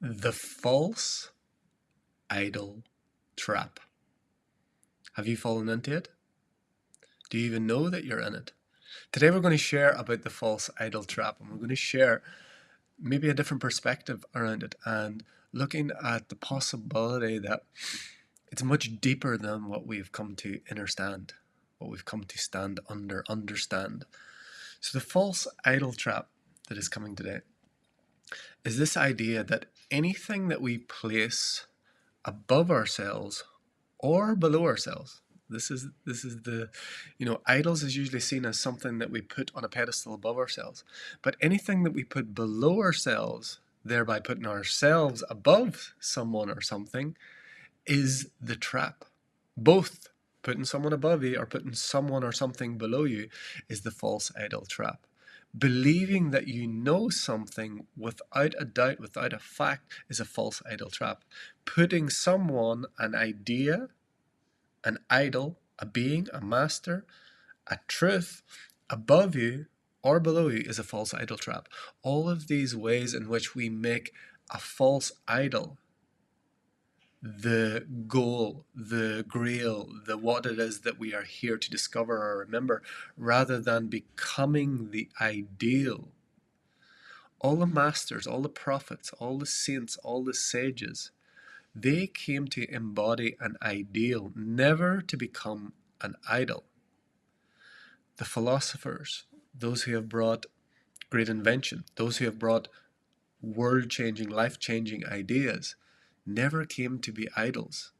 The false idol trap. Have you fallen into it? Do you even know that you're in it? Today we're going to share about the false idol trap, and we're going to share maybe a different perspective around it and looking at the possibility that it's much deeper than what we've come to understand, what we've come to understand. So the false idol trap that is coming today is this idea that anything that we place above ourselves or below ourselves. This is the, idols is usually seen as something that we put on a pedestal above ourselves. But anything that we put below ourselves, thereby putting ourselves above someone or something, is the trap. Both putting someone above you or putting someone or something below you is the false idol trap. Believing that you know something without a doubt, without a fact, is a false idol trap. Putting someone, an idea, an idol, a being, a master, a truth above you or below you is a false idol trap. All of these ways in which we make a false idol the goal, the grail, the what it is that we are here to discover or remember, rather than becoming the ideal. All the masters, all the prophets, all the saints, all the sages, they came to embody an ideal, never to become an idol. The philosophers, those who have brought great invention, those who have brought world-changing, life-changing ideas, never came to be idols.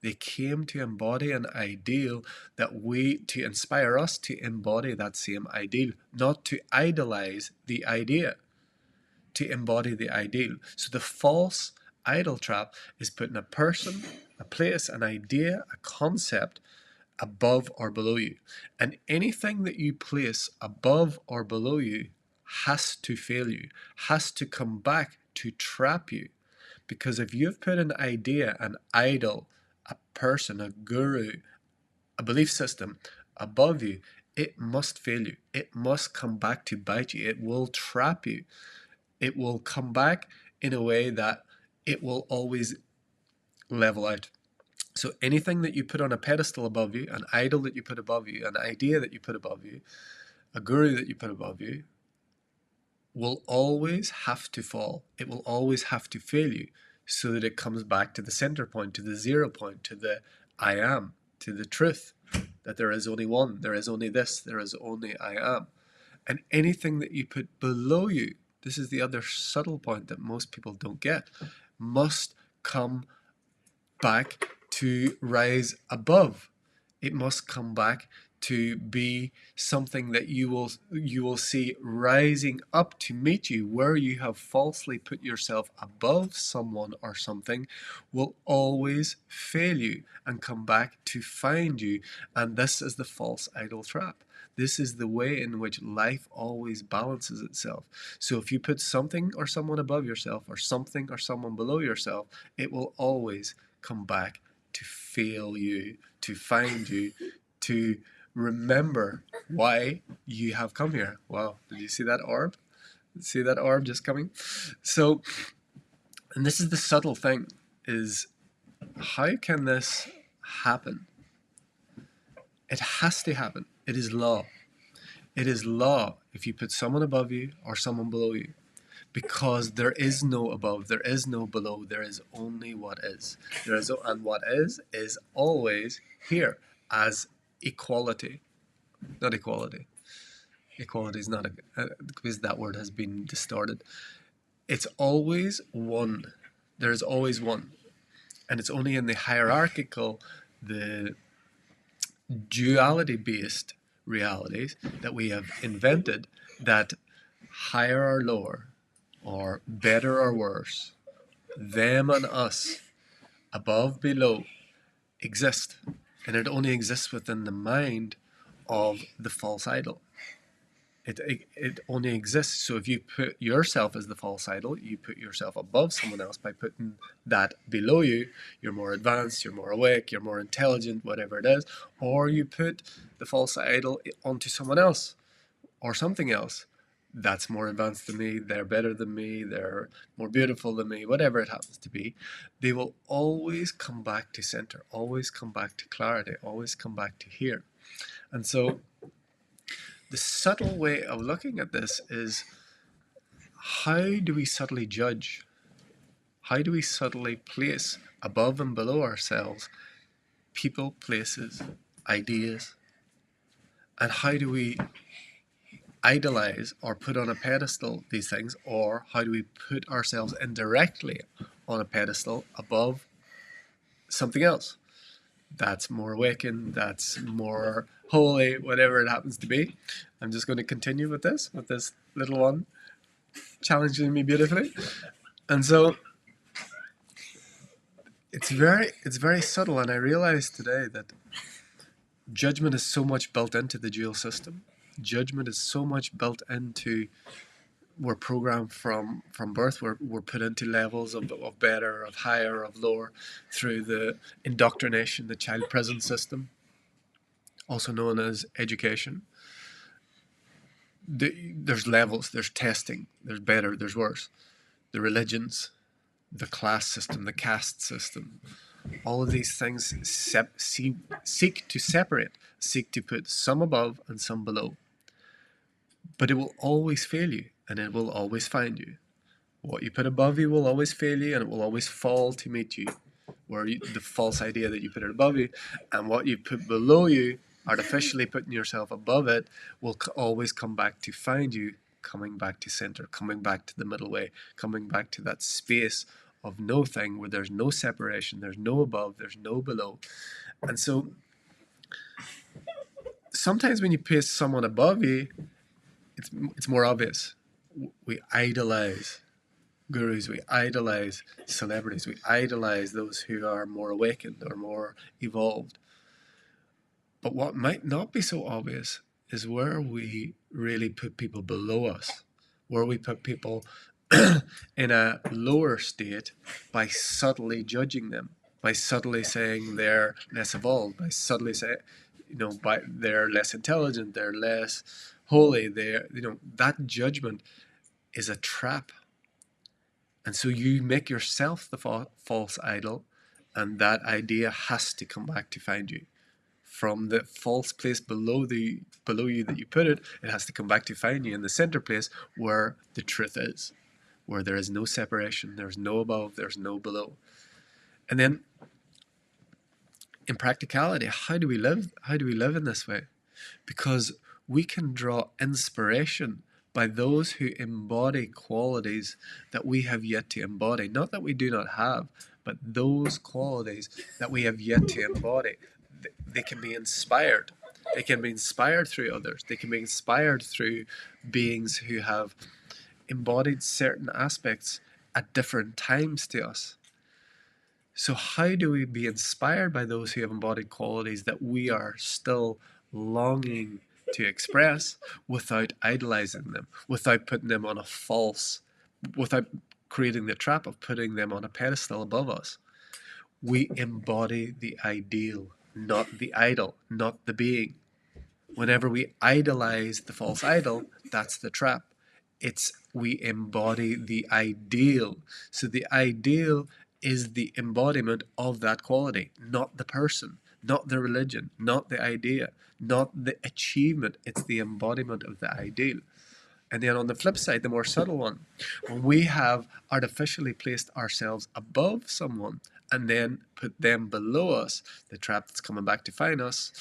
They came to embody an ideal to inspire us to embody that same ideal, not to idolize the idea, to embody the ideal. So the false idol trap is putting a person, a place, an idea, a concept above or below you. And anything that you place above or below you has to fail you, has to come back to trap you. Because if you've put an idea, an idol, a person, a guru, a belief system above you, it must fail you. It must come back to bite you. It will trap you. It will come back in a way that it will always level out. So anything that you put on a pedestal above you, an idol that you put above you, an idea that you put above you, a guru that you put above you, will always have to fall. It will always have to fail you so that it comes back to the center point, to the 0 point, to the I am, to the truth, that there is only one, there is only this, there is only I am. And anything that you put below you, this is the other subtle point that most people don't get, must come back to rise above. It must come back to be something that you will see rising up to meet you. Where you have falsely put yourself above someone or something will always fail you and come back to find you. And this is the false idol trap. This is the way in which life always balances itself. So if you put something or someone above yourself, or something or someone below yourself, it will always come back to fail you, to find you, to remember why you have come here. Wow, did you see that orb? See that orb just coming? So, and this is the subtle thing, is how can this happen? It has to happen. It is law. It is law if you put someone above you or someone below you. Because there is no above, there is no below, there is only what is. And what is always here as equality. Not equality. Equality is not because that word has been distorted. It's always one. There is always one. And it's only in the hierarchical, the duality-based realities that we have invented that higher or lower, or better or worse, them and us, above, below, exist. And it only exists within the mind of the false idol. It only exists. So if you put yourself as the false idol, you put yourself above someone else by putting that below you. You're more advanced, you're more awake, you're more intelligent, whatever it is. Or you put the false idol onto someone else or something else that's more advanced than me, they're better than me, they're more beautiful than me, whatever it happens to be, they will always come back to center, always come back to clarity, always come back to here. And so the subtle way of looking at this is, how do we subtly judge? How do we subtly place above and below ourselves people, places, ideas? And how do we idolize or put on a pedestal these things? Or how do we put ourselves indirectly on a pedestal above something else that's more awakened, that's more holy, whatever it happens to be? I'm just going to continue with this little one challenging me beautifully. And so it's very subtle, and I realized today that judgment is so much built into the dual system. Judgment is so much built into, we're programmed from birth, we're put into levels of better, of higher, of lower, through the indoctrination, the child prison system, also known as education. There's levels, there's testing, there's better, there's worse. The religions, the class system, the caste system, all of these things seek to separate, seek to put some above and some below. But it will always fail you, and it will always find you. What you put above you will always fail you, and it will always fall to meet you, the false idea that you put it above you, and what you put below you, artificially putting yourself above it, will always come back to find you, coming back to center, coming back to the middle way, coming back to that space of no thing, where there's no separation, there's no above, there's no below. And so sometimes when you place someone above you, it's more obvious. We idolize gurus, we idolize celebrities, we idolize those who are more awakened or more evolved. But what might not be so obvious is where we really put people below us, where we put people in a lower state by subtly judging them, by subtly saying they're less evolved, by subtly saying, they're less intelligent, they're less holy, that judgment is a trap. And so you make yourself the false idol, and that idea has to come back to find you. From the false place below you that you put it, it has to come back to find you in the center place where the truth is, where there is no separation, there's no above, there's no below. And then in practicality, how do we live? How do we live in this way? Because we can draw inspiration by those who embody qualities that we have yet to embody. Not that we do not have, but those qualities that we have yet to embody. They can be inspired. They can be inspired through others. They can be inspired through beings who have embodied certain aspects at different times to us. So how do we be inspired by those who have embodied qualities that we are still longing to express without idolizing them, without putting them on without creating the trap of putting them on a pedestal above us? We embody the ideal, not the idol, not the being. Whenever we idolize the false idol, that's the trap. We embody the ideal. So the ideal is the embodiment of that quality, not the person, not the religion, not the idea, not the achievement. It's the embodiment of the ideal. And then on the flip side, the more subtle one, when we have artificially placed ourselves above someone and then put them below us, the trap that's coming back to find us,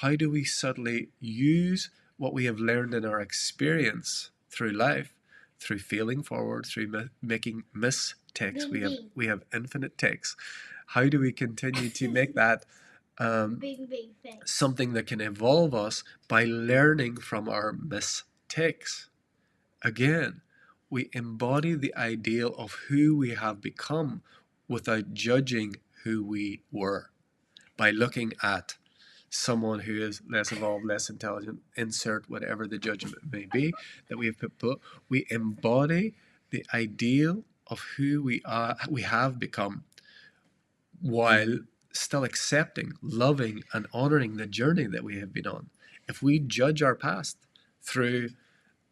how do we subtly use what we have learned in our experience through life, through failing forward, through making mistakes? We have infinite takes. How do we continue to make that something that can evolve us by learning from our mistakes? Again, we embody the ideal of who we have become without judging who we were, by looking at someone who is less evolved, less intelligent, insert whatever the judgment may be that we have put. We embody the ideal of who we have become, while still accepting, loving, and honoring the journey that we have been on. If we judge our past through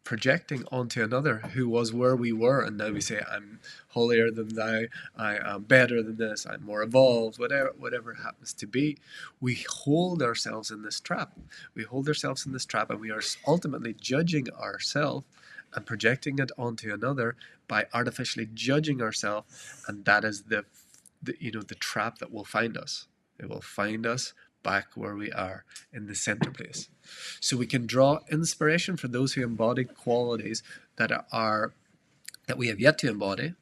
projecting onto another who was where we were, and now we say, I'm holier than thou, I am better than this, I'm more evolved, whatever it happens to be. We hold ourselves in this trap. We hold ourselves in this trap, and we are ultimately judging ourselves and projecting it onto another by artificially judging ourselves, and that is the trap that will find us. It will find us back where we are in the center place. So we can draw inspiration for those who embody qualities that we have yet to embody,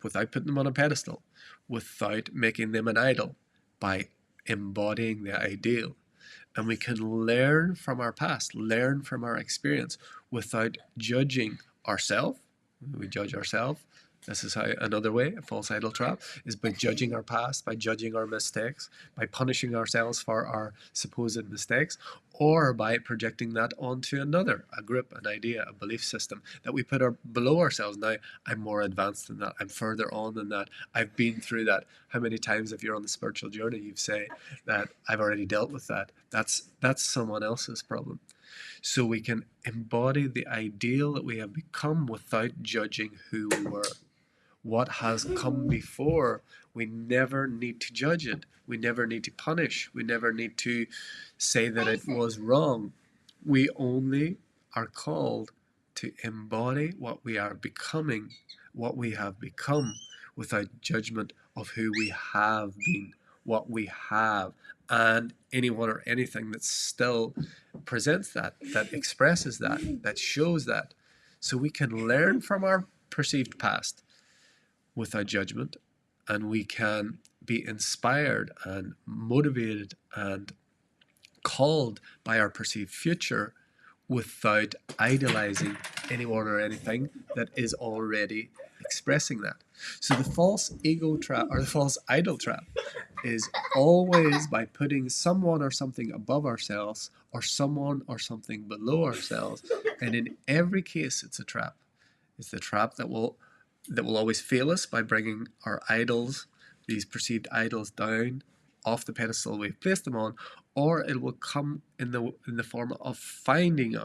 without putting them on a pedestal, without making them an idol, by embodying the ideal. And we can learn from our past, learn from our experience, without judging ourselves. We judge ourselves. This is how another way, a false idol trap, is by judging our past, by judging our mistakes, by punishing ourselves for our supposed mistakes, or by projecting that onto another, a group, an idea, a belief system that we put below ourselves. Now, I'm more advanced than that. I'm further on than that. I've been through that. How many times, if you're on the spiritual journey, you've say that I've already dealt with that. That's someone else's problem. So we can embody the ideal that we have become without judging who we were. What has come before, we never need to judge it. We never need to punish. We never need to say that it was wrong. We only are called to embody what we are becoming, what we have become, without judgment of who we have been, what we have, and anyone or anything that still presents that expresses that shows that. So we can learn from our perceived past without judgment, and we can be inspired and motivated and called by our perceived future without idolizing anyone or anything that is already expressing that. So the false ego trap, or the false idol trap, is always by putting someone or something above ourselves, or someone or something below ourselves. And in every case, it's a trap. It's the trap that will always fail us by bringing our idols, these perceived idols, down off the pedestal we've placed them on, or it will come in the form of finding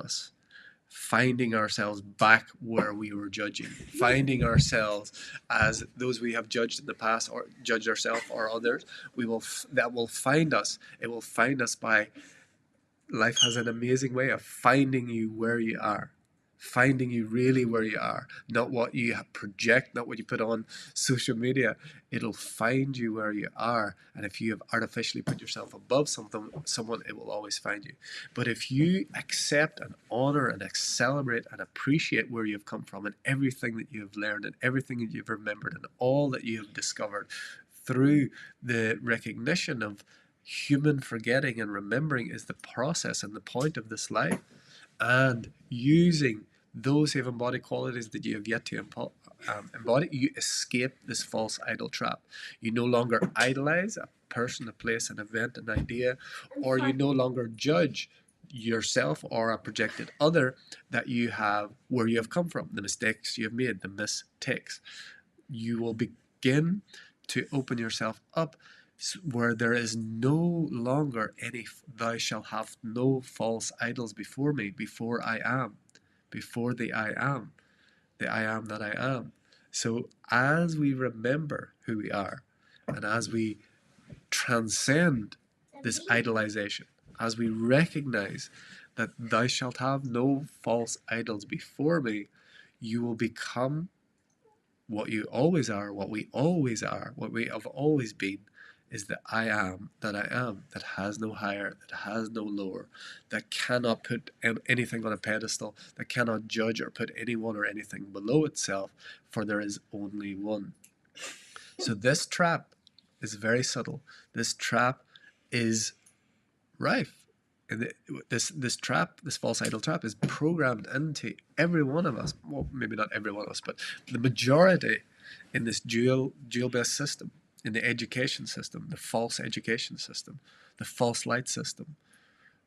ourselves back where we were judging, finding ourselves as those we have judged in the past, or judged ourselves or others. That will find us. It will find us by, life has an amazing way of finding you where you are. Finding you really where you are, not what you project, not what you put on social media. It'll find you where you are, and if you have artificially put yourself above someone, it will always find you. But if you accept and honor and celebrate and appreciate where you've come from, and everything that you have learned, and everything that you've remembered, and all that you have discovered through the recognition of human forgetting and remembering is the process and the point of this life, and using those who have embodied qualities that you have yet to embody, you escape this false idol trap. You no longer idolize a person, a place, an event, an idea, or you no longer judge yourself or a projected other that you have, where you have come from, the mistakes you have made, the mistakes. You will begin to open yourself up where there is no longer any, thou shalt have no false idols before me, before I am, before the I am that I am. So as we remember who we are, and as we transcend this idolization, as we recognize that thou shalt have no false idols before me, you will become what you always are, what we always are, what we have always been, is the I am, that has no higher, that has no lower, that cannot put anything on a pedestal, that cannot judge or put anyone or anything below itself, for there is only one. So this trap is very subtle. This trap is rife. And this trap, this false idol trap, is programmed into every one of us. Well, maybe not every one of us, but the majority in this dual-based system, in the education system, the false education system, the false light system,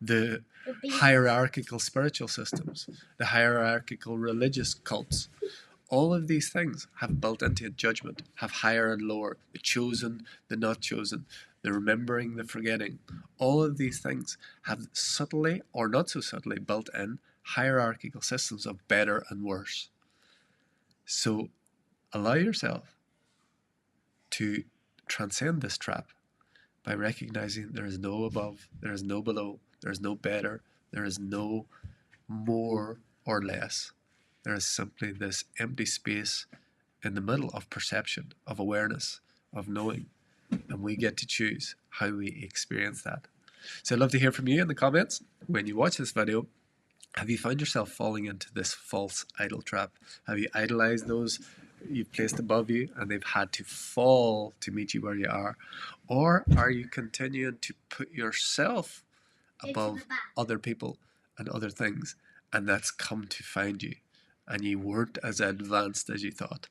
the hierarchical spiritual systems, the hierarchical religious cults. All of these things have built into judgment, have higher and lower, the chosen, the not chosen, the remembering, the forgetting. All of these things have subtly or not so subtly built in hierarchical systems of better and worse. So allow yourself to transcend this trap by recognizing there is no above, there is no below, there is no better, there is no more or less. There is simply this empty space in the middle of perception, of awareness, of knowing, and we get to choose how we experience that. So I'd love to hear from you in the comments. When you watch this video, have you found yourself falling into this false idol trap? Have you idolized those you've placed above you and they've had to fall to meet you where you are? Or are you continuing to put yourself above other people and other things, and that's come to find you, and you weren't as advanced as you thought?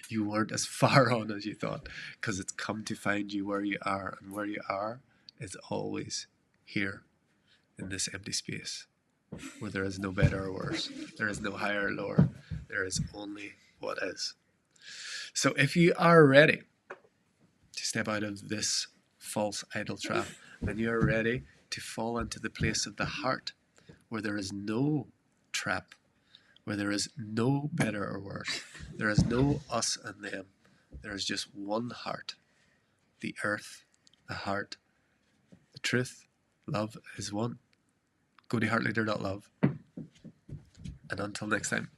You weren't as far on as you thought, because it's come to find you where you are, and where you are is always here in this empty space where there is no better or worse, there is no higher or lower, there is only what is. So if you are ready to step out of this false idol trap, and you are ready to fall into the place of the heart where there is no trap, where there is no better or worse, there is no us and them, there is just one heart, the earth, the heart, the truth, love is one. Go to heartleader.love. And until next time,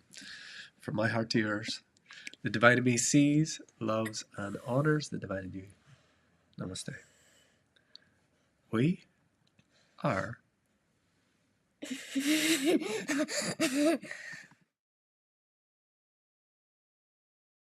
from my heart to yours, the divine in me sees, loves, and honors the divine in you. Namaste. We are